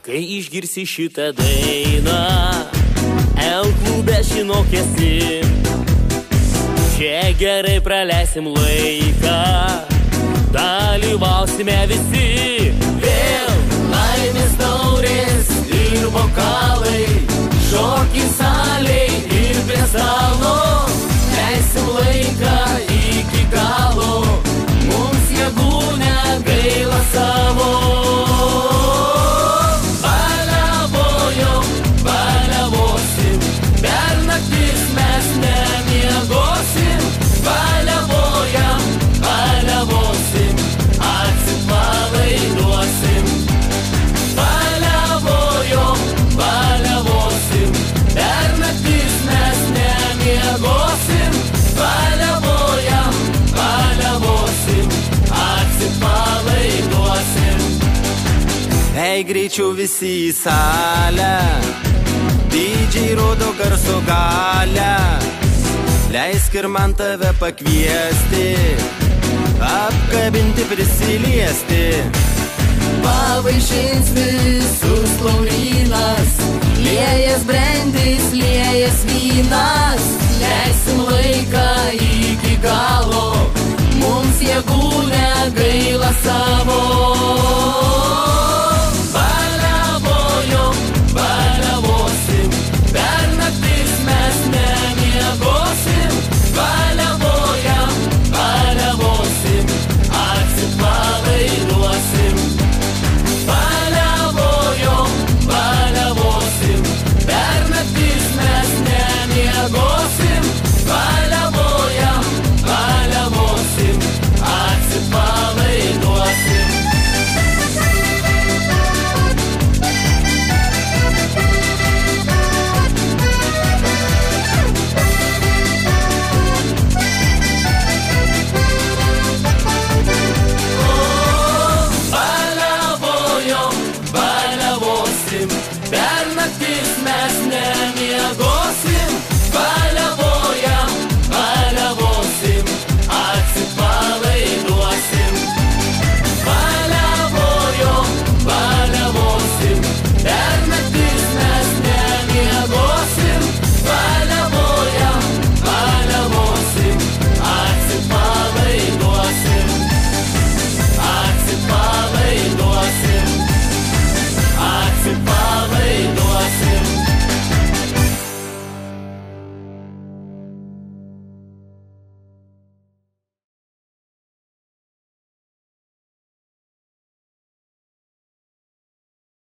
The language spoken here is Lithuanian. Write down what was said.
Kai išgirsi šitą dainą, L-klube žinok esi. Čia gerai praleisim laiką, dalyvausime visi. Vėl laimės taurės ir vokalai, šokiai salėj ir prie stalo. Leisim laiką iki galo, mums jėgų negaila savo. Ei, greičiau visi į salę, DJ rodo garso galę. Leisk ir man tave pakviesti, apkabinti, prisiliesti. Pavaišins visus Laurynas, liejas brandis, liejas vynas. Leisim laiką iki galo, mums jėgų negaila savo.